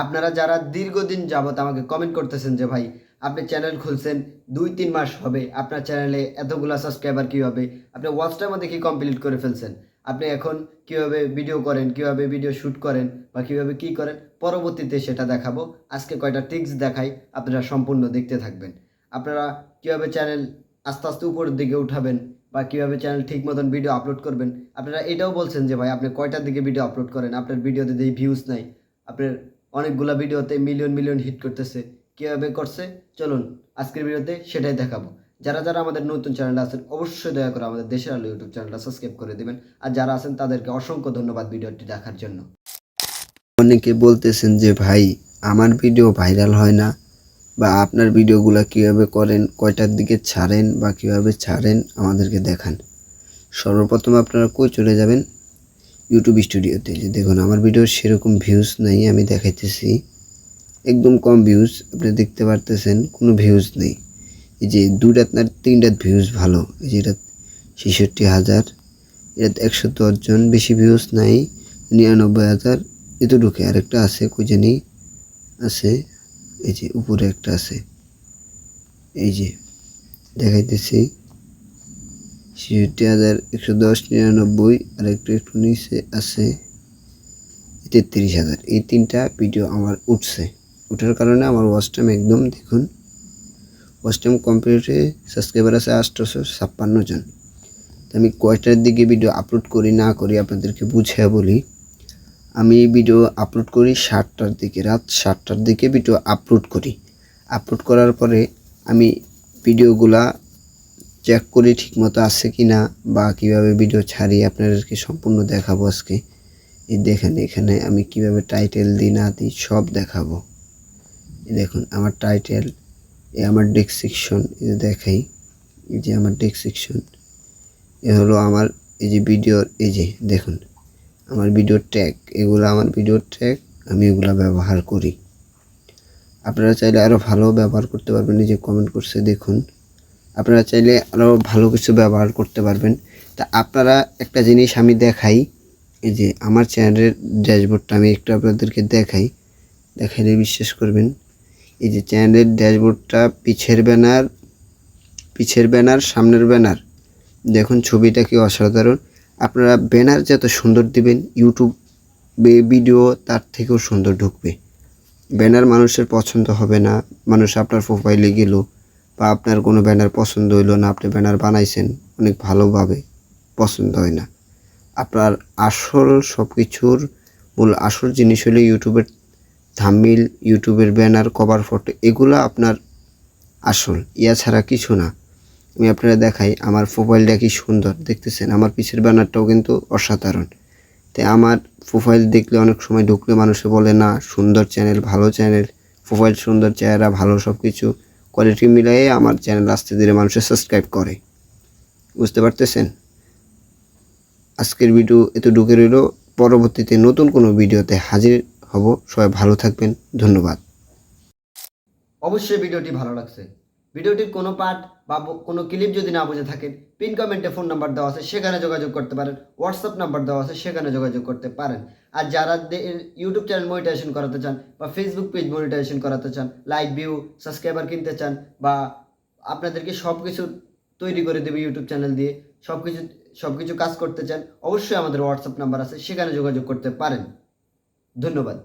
আপনারা যারা দীর্ঘদিন যাবত আমাকে কমেন্ট করতেছেন যে ভাই আপনি চ্যানেল খুলছেন 2-3 মাস হবে, আপনার চ্যানেলে এতগুলা সাবস্ক্রাইবার কীভাবে, আপনি ওয়াচ টাইমও দেখি কমপ্লিট করে ফেলছেন, আপনি এখন কীভাবে ভিডিও করেন, কীভাবে ভিডিও শ্যুট করেন বা কীভাবে কী করেন, পরবর্তীতে সেটা দেখাবো। আজকে কয়টা ট্রিক্স দেখাই, আপনারা সম্পূর্ণ দেখতে থাকবেন। আপনারা কীভাবে চ্যানেল আস্তে আস্তে উপরের দিকে উঠাবেন বা কীভাবে চ্যানেল ঠিক মতন ভিডিও আপলোড করবেন। আপনারা এটাও বলছেন যে ভাই আপনি কয়টার দিকে ভিডিও আপলোড করেন, আপনার ভিডিওতে যেই ভিউজ নাই, আপনার অনেকগুলা ভিডিওতে মিলিয়ন মিলিয়ন হিট করতেছে, কীভাবে করছে চলুন আজকের ভিডিওতে সেটাই দেখাবো। যারা যারা আমাদের নতুন চ্যানেলে আছেন অবশ্যই দয়া করে আমাদের দেশের আলো ইউটিউব চ্যানেলটা সাবস্ক্রাইব করে দিবেন, আর যারা আছেন তাদেরকে অসংখ্য ধন্যবাদ ভিডিওটি দেখার জন্য। অনেকে বলতেছেন যে ভাই আমার ভিডিও ভাইরাল হয় না, বা আপনার ভিডিওগুলো কিভাবে করেন, কয়টার দিকে ছাড়েন বা কিভাবে ছাড়েন আমাদেরকে দেখান। সর্বপ্রথম আপনারা কই চলে যাবেন, ইউটিউব স্টুডিওতে। যে দেখুন আমার ভিডিওর সেরকম ভিউজ নাই, আমি দেখাইতেছি একদম কম ভিউজ, আপনি দেখতে পারতেছেন কোনো ভিউজ নেই। এই যে 2 না 3 ভিউজ ভালো, এই যে এটা 66,000, এটা 110 জন, বেশি ভিউজ নাই, 99,000 এতটুকু। আরেকটা আছে কই জানি আছে, এই যে উপরে একটা আছে, এই যে দেখাইতেছি 66,110, 99, আর একটু নিচে আছে 33,000। এই 3টা ভিডিও আমার উঠছে, ওঠার কারণে আমার ওয়াচ টাইম একদম দেখুন, ওয়াচ টাইম কমপ্লিটে সাবস্ক্রাইবার আছে 856 জন। তো আমি কয়টার দিকে ভিডিও আপলোড করি না করি আপনাদেরকে বুঝিয়ে বলি। আমি ভিডিও আপলোড করি 7টার দিকে, রাত 7টার দিকে ভিডিও আপলোড করি। আপলোড করার পরে আমি ভিডিওগুলা চেক করি ঠিকমতো আছে কি না, বা কীভাবে ভিডিও ছাড়ি আপনাদেরকে সম্পূর্ণ দেখাবো আজকে। এই দেখেন এখানে আমি কিভাবে টাইটেল দিই না দিই সব দেখাবো। এই দেখুন আমার টাইটেল, এই আমার ডেসক্রিপশন, এই দেখাই, এই যে আমার ডেসক্রিপশন, এ হলো আমার এই যে ভিডিওর, এই যে দেখুন আমার ভিডিওর ট্যাগ, এগুলো আমার ভিডিওর ট্যাগ, আমি এগুলো ব্যবহার করি। আপনারা চাইলে আরও ভালো ব্যবহার করতে পারবেন। এই যে কমেন্ট করছে দেখুন, আপনারা চাইলে আরও ভালো কিছু ব্যবহার করতে পারবেন। তা আপনারা একটা জিনিস আমি দেখাই, এই যে আমার চ্যানেলের ড্যাশবোর্ডটা আমি একটু আপনাদেরকে দেখাইলে বিশ্বাস করবেন। এই যে চ্যানেলের ড্যাশবোর্ডটা, পিছের ব্যানার সামনের ব্যানার, দেখুন ছবিটা কি অসাধারণ। আপনারা ব্যানার যত সুন্দর দিবেন ইউটিউব ভিডিও তার থেকেও সুন্দর ঢুকবে। ব্যানার মানুষের পছন্দ হবে না, মানুষ আপনার প্রোফাইলে গেল বা আপনার কোনো ব্যানার পছন্দ হইলো না, আপনি ব্যানার বানাইছেন অনেক ভালোভাবে, পছন্দ হয় না। আপনার আসল সব কিছুর মূল আসল জিনিস হলো ইউটিউবের থাম্বনেইল, ইউটিউবের ব্যানার, কভার ফটো, এগুলো আপনার আসল, ইয়া ছাড়া কিছু না। আমি আপনারা দেখাই আমার প্রোফাইলটা কি সুন্দর দেখতেছেন, আমার পিছের ব্যানারটাও কিন্তু অসাধারণ। তাই আমার প্রোফাইল দেখলে অনেক সময় ঢুকলে মানুষে বলে না সুন্দর চ্যানেল, ভালো চ্যানেল, প্রোফাইল সুন্দর, চেহারা ভালো, সব কিছু কোয়ালিটি মিলাই আমার চ্যানেল আস্তে ধীরে মানুষে সাবস্ক্রাইব করে। বুঝতে পারতেছেন? আজকের ভিডিও এত ঢুকে রইল, পরবর্তীতে নতুন কোনো ভিডিওতে হাজির হব। সবাই ভালো থাকবেন, ধন্যবাদ। অবশ্যই ভিডিওটি ভালো লাগছে, ভিডিওটির কোনো পার্ট বা কোনো ক্লিপ যদি না বুঝে থাকেন, পিন কমেন্টে ফোন নাম্বার দেওয়া আছে সেখানে যোগাযোগ করতে পারেন, হোয়াটসঅ্যাপ নাম্বার দেওয়া আছে সেখানে যোগাযোগ করতে পারেন। আর যারা ইউটিউব চ্যানেল মনিটাইজেশন করাতে চান বা ফেসবুক পেজ মনিটাইজেশন করাতে চান, লাইক ভিউ সাবস্ক্রাইবার কিনতে চান, বা আপনাদেরকে সব কিছু তৈরি করে দেবে ইউটিউব চ্যানেল দিয়ে, সব কিছু কাজ করতে চান, অবশ্যই আমাদের হোয়াটসঅ্যাপ নাম্বার আছে সেখানে যোগাযোগ করতে পারেন। ধন্যবাদ।